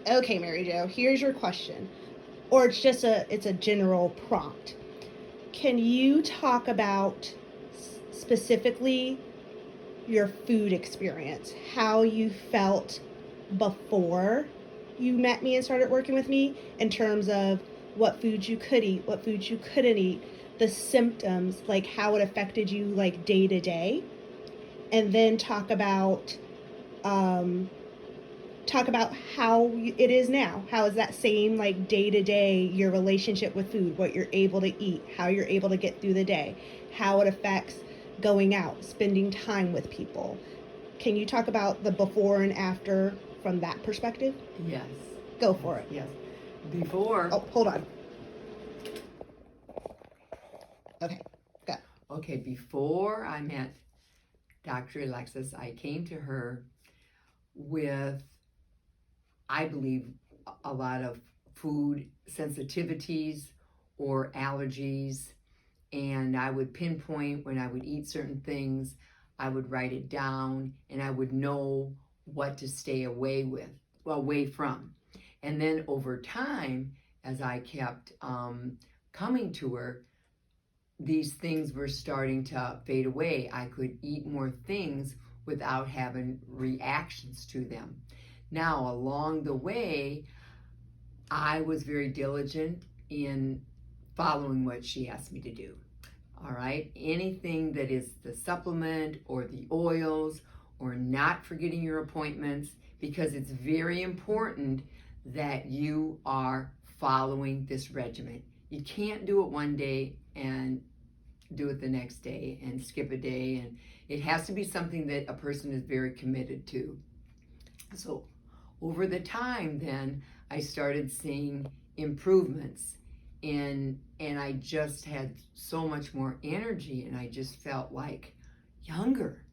Okay, Mary Jo, here's your question. Or it's a general prompt. Can you talk about specifically your food experience, how you felt before you met me and started working with me in terms of what foods you could eat, what foods you couldn't eat, the symptoms, like how it affected you like day to day, and then um, talk about how it is now. How is that same like day to day your relationship with food, what you're able to eat, how you're able to get through the day, how it affects going out, spending time with people. Can you talk about the before and after from that perspective? Yes. Go Yes. for it. Yes. Before. Oh, hold on. Okay, go. Okay, before I met Dr. Alexis, I came to her with, I believe, a lot of food sensitivities or allergies, and I would pinpoint when I would eat certain things. I would write it down, and I would know what to stay away from. And then over time, as I kept coming to her, these things were starting to fade away. I could eat more things without having reactions to them. Now, along the way, I was very diligent in following what she asked me to do. All right, anything that is the supplement or the oils, or not forgetting your appointments, because it's very important that you are following this regimen. You can't do it one day and do it the next day and skip a day, and it has to be something that a person is very committed to. So over the time then I started seeing improvements, and I just had so much more energy, and I just felt like younger.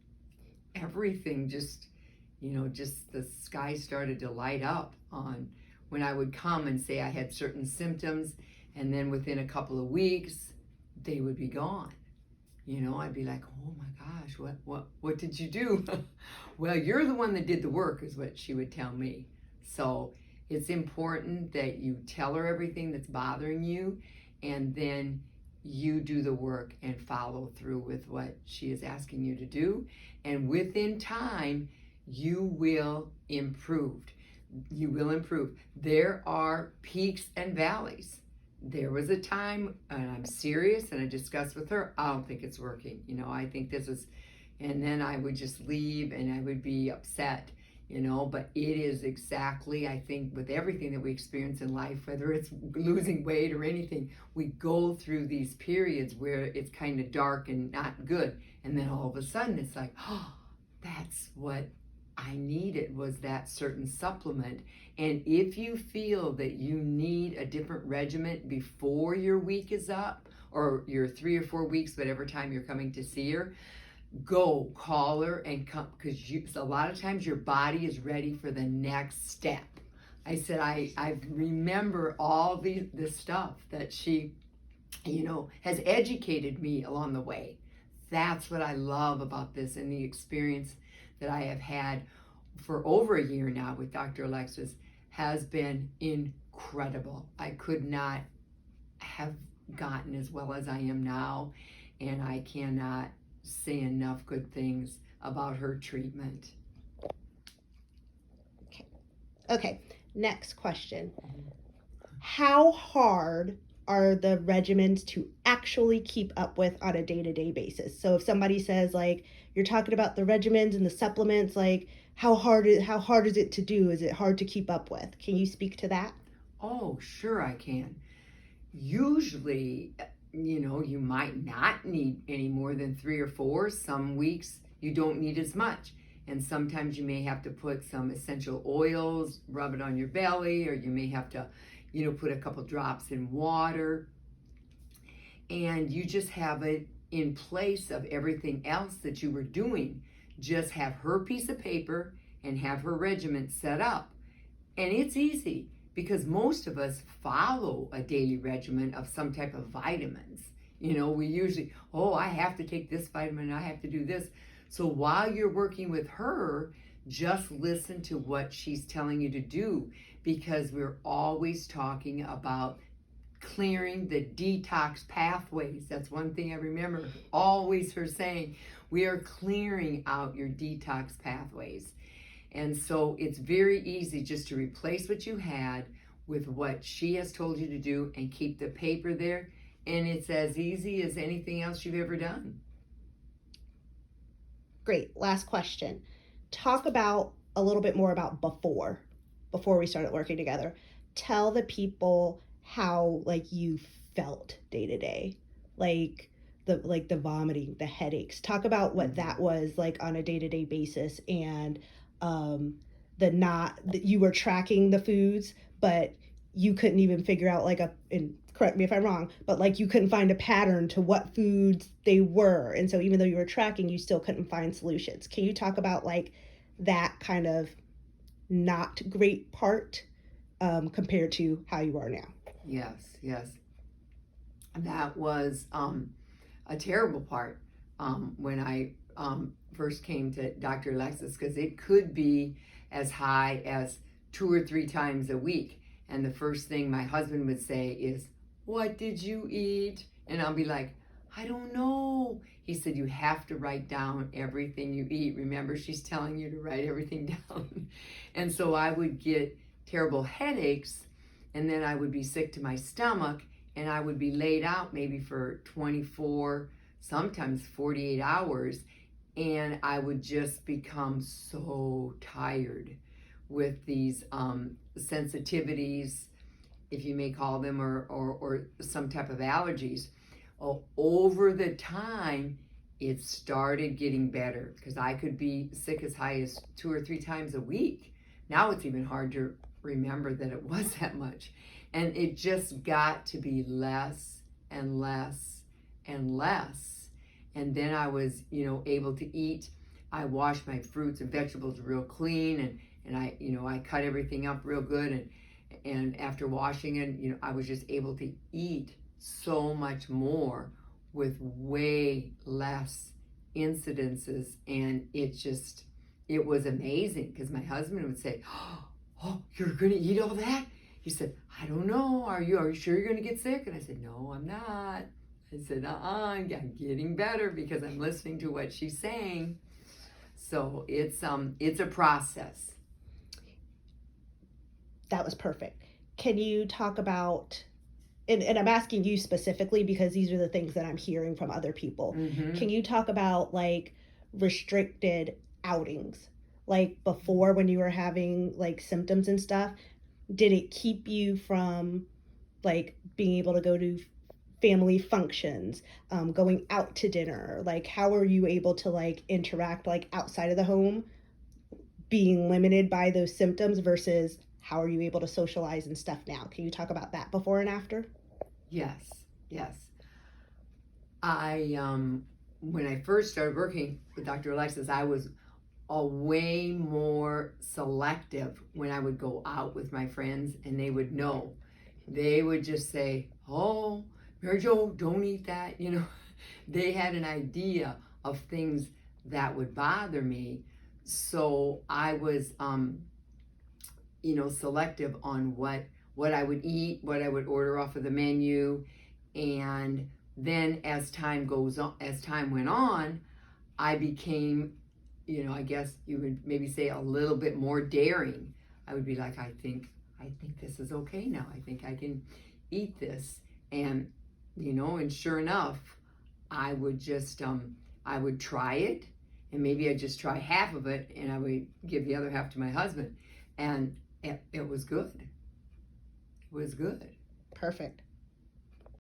Everything just, just the sky started to light up on when I would come and say I had certain symptoms, and then within a couple of weeks they would be gone. I'd be like, oh my gosh, what did you do? Well, you're the one that did the work, is what she would tell me. So it's important that you tell her everything that's bothering you, and then you do the work and follow through with what she is asking you to do. And within time, you will improve. You will improve. There are peaks and valleys. There was a time, and I'm serious, and I discussed with her, I don't think it's working. I think this is, and then I would just leave and I would be upset, but it is exactly, I think, with everything that we experience in life, whether it's losing weight or anything, we go through these periods where it's kind of dark and not good. And then all of a sudden it's like, oh, that's what I needed, was that certain supplement. And if you feel that you need a different regimen before your week is up, or your 3 or 4 weeks, whatever time you're coming to see her, go call her and come, because a lot of times your body is ready for the next step. I said, I remember all the stuff that she, has educated me along the way. That's what I love about this, and the experience that I have had for over a year now with Dr. Alexis has been incredible. I could not have gotten as well as I am now, and I cannot say enough good things about her treatment. Okay, next question. How hard are the regimens to actually keep up with on a day-to-day basis? So if somebody says, like, you're talking about the regimens and the supplements, like, how hard is it to do? Is it hard to keep up with? Can you speak to that? Oh, sure I can. Usually, you might not need any more than 3 or 4. Some weeks you don't need as much. And sometimes you may have to put some essential oils, rub it on your belly, or you may have to, put a couple drops in water. And you just have it in place of everything else that you were doing. Just have her piece of paper and have her regimen set up. And it's easy, because most of us follow a daily regimen of some type of vitamins. We usually, I have to take this vitamin, I have to do this. So while you're working with her, Just listen to what she's telling you to do, because we're always talking about clearing the detox pathways. That's one thing I remember always her saying, we are clearing out your detox pathways. And so it's very easy just to replace what you had with what she has told you to do and keep the paper there. And it's as easy as anything else you've ever done. Great. Last question. Talk about a little bit more about before we started working together. Tell the people how like you felt day to day. Like the vomiting, the headaches. Talk about what that was like on a day-to-day basis, and the not that you were tracking the foods, but you couldn't even figure out like and correct me if I'm wrong, but like you couldn't find a pattern to what foods they were. And so even though you were tracking, you still couldn't find solutions. Can you talk about like that kind of not great part compared to how you are now? Yes, yes. That was a terrible part when I first came to Dr. Alexis, because it could be as high as 2 or 3 times a week. And the first thing my husband would say is, "What did you eat?" And I'll be like, "I don't know." He said, "You have to write down everything you eat. Remember, she's telling you to write everything down." And so I would get terrible headaches, and then I would be sick to my stomach, and I would be laid out maybe for 24, sometimes 48 hours, and I would just become so tired with these sensitivities, if you may call them, or some type of allergies. Oh, over the time, it started getting better, because I could be sick as high as 2 or 3 times a week. Now it's even hard to remember that it was that much. And it just got to be less and less and less. And then I was, able to eat. I washed my fruits and vegetables real clean, and I cut everything up real good. And after washing it, I was just able to eat so much more with way less incidences. And it was amazing, because my husband would say, "Oh, you're going to eat all that?" He said, "I don't know. Are you sure you're going to get sick?" And I said, "No, I'm not." I said, I'm getting better, because I'm listening to what she's saying. So it's a process. That was perfect. Can you talk about, and I'm asking you specifically because these are the things that I'm hearing from other people. Mm-hmm. Can you talk about like restricted outings? Like before, when you were having like symptoms and stuff, did it keep you from like being able to go to family functions, going out to dinner? Like how are you able to like interact like outside of the home, being limited by those symptoms, versus how are you able to socialize and stuff now? Can you talk about that before and after? Yes, yes. I when I first started working with Dr. Alexis, I was a way more selective when I would go out with my friends, and they would know. They would just say, "Oh, Mary Jo, don't eat that." They had an idea of things that would bother me. So I was, selective on what I would eat, what I would order off of the menu. And then as time went on, I became, I guess you would maybe say, a little bit more daring. I would be like, I think this is okay now. I think I can eat this. And, and sure enough, I would just, I would try it, and maybe I'd just try half of it, and I would give the other half to my husband. And it was good. It was good. Perfect.